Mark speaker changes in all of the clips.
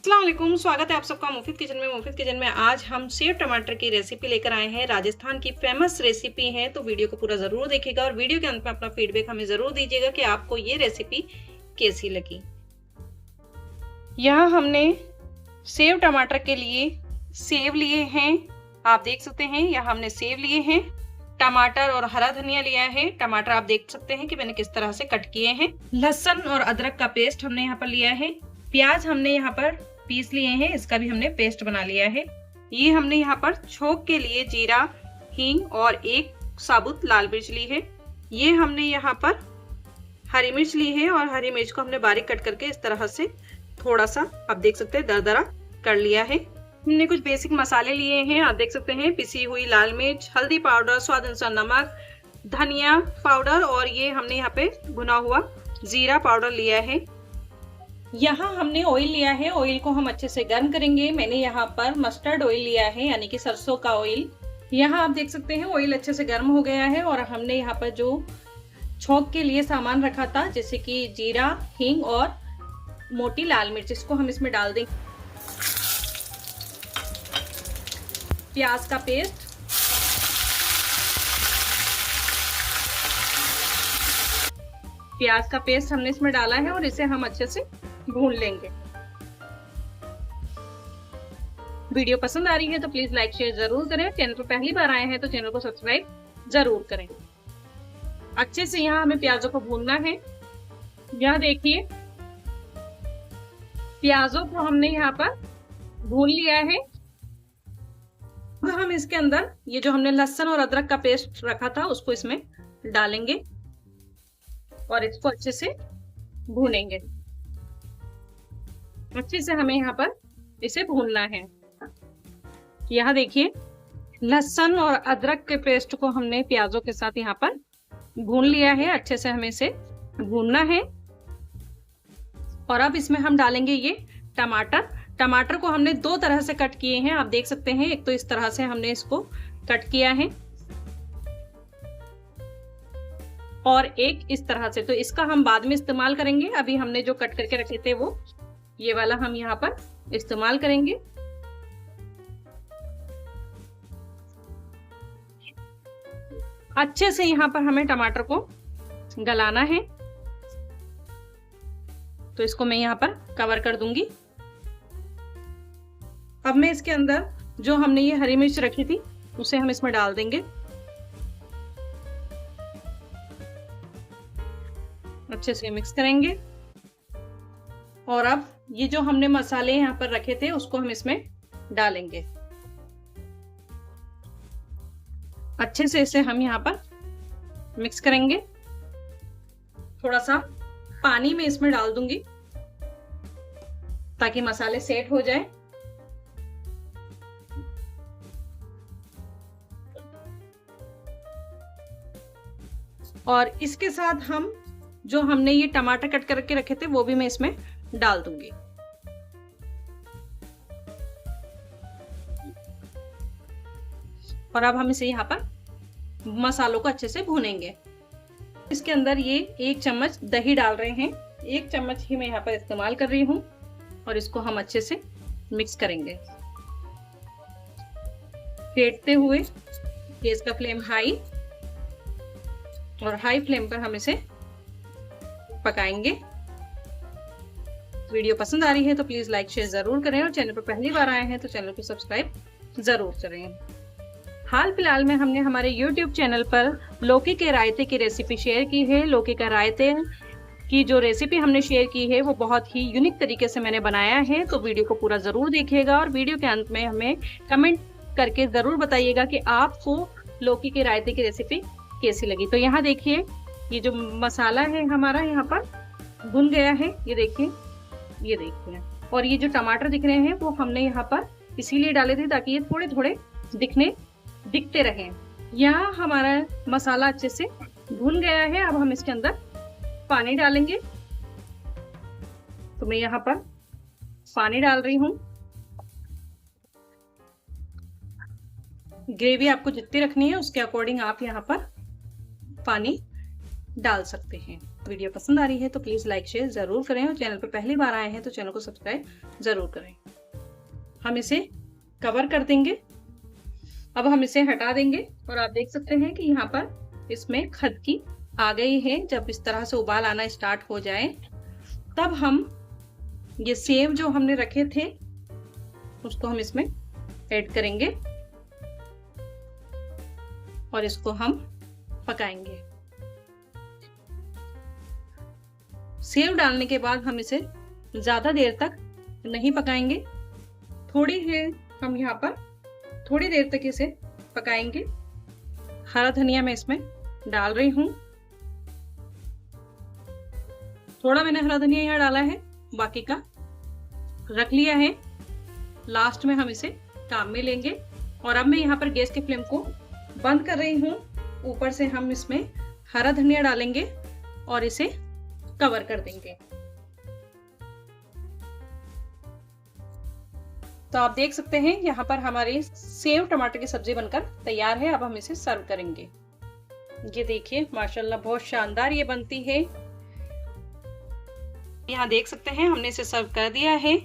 Speaker 1: अस्सलाम वालेकुम, स्वागत है आप सबका मुफीद किचन में। मुफीद किचन में आज हम सेव टमाटर की रेसिपी लेकर आए हैं। राजस्थान की फेमस रेसिपी है, तो वीडियो को पूरा जरूर देखिएगा और वीडियो के अंत में अपना फीडबैक हमें जरूर दीजिएगा कि आपको ये रेसिपी कैसी लगी। यहाँ हमने सेव टमाटर के लिए सेव लिए हैं, आप देख सकते हैं। यहाँ हमने सेव लिए हैं, टमाटर और हरा धनिया लिया है। टमाटर आप देख सकते हैं कि मैंने किस तरह से कट किए हैं। लहसुन और अदरक का पेस्ट हमने यहाँ पर लिया है। प्याज हमने यहाँ पर पीस लिए हैं, इसका भी हमने पेस्ट बना लिया है। ये हमने यहाँ पर छोंक के लिए जीरा, हींग और एक साबुत लाल मिर्च ली है। ये हमने यहाँ पर हरी मिर्च ली है और हरी मिर्च को हमने बारीक कट करके इस तरह से थोड़ा सा आप देख सकते हैं दरदरा कर लिया है। हमने कुछ बेसिक मसाले लिए हैं, आप देख सकते हैं। पिसी हुई लाल मिर्च, हल्दी पाउडर, स्वाद अनुसार नमक, धनिया पाउडर और ये हमने यहाँ पे भुना हुआ जीरा पाउडर लिया है। यहाँ हमने ऑयल लिया है, ऑयल को हम अच्छे से गर्म करेंगे। मैंने यहाँ पर मस्टर्ड ऑयल लिया है, यानी कि सरसों का ऑयल। यहाँ आप देख सकते हैं ऑयल अच्छे से गर्म हो गया है और हमने यहाँ पर जो छौंक के लिए सामान रखा था, जैसे कि जीरा, हींग और मोटी लाल मिर्च, इसको हम इसमें डाल देंगे। प्याज का पेस्ट, प्याज का पेस्ट हमने इसमें डाला है और इसे हम अच्छे से भून लेंगे। वीडियो पसंद आ रही है तो प्लीज लाइक शेयर जरूर करें। चैनल पर पहली बार आए हैं तो चैनल को सब्सक्राइब जरूर करें। अच्छे से यहाँ हमें प्याजों को भूनना है। यहाँ देखिए प्याजों को हमने यहाँ पर भून लिया है। अब हम इसके अंदर ये जो हमने लहसुन और अदरक का पेस्ट रखा था उसको इसमें डालेंगे और इसको अच्छे से भूनेंगे। अच्छे से हमें यहाँ पर इसे भूनना है। यहाँ देखिए लहसुन और अदरक के पेस्ट को हमने प्याजों के साथ यहाँ पर भून लिया है। अच्छे से हमें इसे भूनना है और अब इसमें हम डालेंगे ये टमाटर। टमाटर को हमने दो तरह से कट किए हैं, आप देख सकते हैं। एक तो इस तरह से हमने इसको कट किया है और एक इस तरह से, तो इसका हम बाद में इस्तेमाल करेंगे। अभी हमने जो कट करके रखे थे वो ये वाला हम यहाँ पर इस्तेमाल करेंगे। अच्छे से यहाँ पर हमें टमाटर को गलाना है, तो इसको मैं यहाँ पर कवर कर दूंगी। अब मैं इसके अंदर जो हमने ये हरी मिर्च रखी थी उसे हम इसमें डाल देंगे। अच्छे से मिक्स करेंगे और अब ये जो हमने मसाले यहाँ पर रखे थे उसको हम इसमें डालेंगे। अच्छे से इसे हम यहाँ पर मिक्स करेंगे। थोड़ा सा पानी में इसमें डाल दूंगी ताकि मसाले सेट हो जाए। और इसके साथ हम जो हमने ये टमाटर कट करके रखे थे वो भी मैं इसमें डाल दूंगी। और अब हम इसे यहाँ पर मसालों को अच्छे से भूनेंगे। इसके अंदर ये 1 चम्मच दही डाल रहे हैं, 1 चम्मच ही मैं यहाँ पर इस्तेमाल कर रही हूँ और इसको हम अच्छे से मिक्स करेंगे। फेंटते हुए गैस का फ्लेम हाई और हाई फ्लेम पर हम इसे पकाएंगे। वीडियो पसंद आ रही है तो प्लीज लाइक शेयर जरूर करें और चैनल पर पहली बार आए हैं तो चैनल को सब्सक्राइब जरूर करें। हाल फिलहाल में हमने हमारे YouTube चैनल पर लौकी के रायते की रेसिपी शेयर की है। लौकी का रायते की जो रेसिपी हमने शेयर की है वो बहुत ही यूनिक तरीके से मैंने बनाया है, तो वीडियो को पूरा जरूर देखिएगा और वीडियो के अंत में हमें कमेंट करके जरूर बताइएगा कि आपको लौकी के रायते की रेसिपी कैसी लगी। तो यहाँ देखिए ये जो मसाला है हमारा यहाँ पर भुन गया है, ये देखिए, ये देखिए। और ये जो टमाटर दिख रहे हैं वो हमने यहाँ पर इसीलिए डाले थे ताकि ये थोड़े थोड़े दिखते रहें। यहाँ हमारा मसाला अच्छे से भुन गया है। अब हम इसके अंदर पानी डालेंगे, तो मैं यहाँ पर पानी डाल रही हूँ। ग्रेवी आपको जितनी रखनी है उसके अकॉर्डिंग आप यहाँ पर पानी डाल सकते हैं। वीडियो पसंद आ रही है तो प्लीज़ लाइक शेयर ज़रूर करें और चैनल पर पहली बार आए हैं तो चैनल को सब्सक्राइब ज़रूर करें। हम इसे कवर कर देंगे। अब हम इसे हटा देंगे और आप देख सकते हैं कि यहाँ पर इसमें खदकी आ गई है। जब इस तरह से उबाल आना स्टार्ट हो जाए तब हम ये सेव जो हमने रखे थे उसको हम इसमें ऐड करेंगे और इसको हम पकाएंगे। सेव डालने के बाद हम इसे ज़्यादा देर तक नहीं पकाएंगे, थोड़ी है हम यहाँ पर थोड़ी देर तक इसे पकाएंगे। हरा धनिया मैं इसमें डाल रही हूँ, थोड़ा मैंने हरा धनिया यहाँ डाला है, बाकी का रख लिया है। लास्ट में हम इसे काम में लेंगे और अब मैं यहाँ पर गैस के फ्लेम को बंद कर रही हूँ। ऊपर से हम इसमें हरा धनिया डालेंगे और इसे कवर कर देंगे। तो आप देख सकते हैं यहाँ पर हमारी सेव टमाटर की सब्जी बनकर तैयार है। अब हम इसे सर्व करेंगे। ये देखिए माशाल्लाह बहुत शानदार ये बनती है। यहाँ देख सकते हैं हमने इसे सर्व कर दिया है।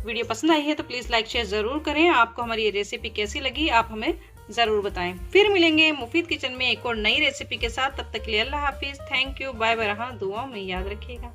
Speaker 1: वीडियो पसंद आई है तो प्लीज लाइक शेयर जरूर करें। आपको हमारी ये रेसिपी कैसी लगी आप हमें जरूर बताएं। फिर मिलेंगे मुफीद किचन में एक और नई रेसिपी के साथ। तब तक के लिए अल्लाह हाफिज, थैंक यू, बाय बाय। दुआओं में याद रखिएगा।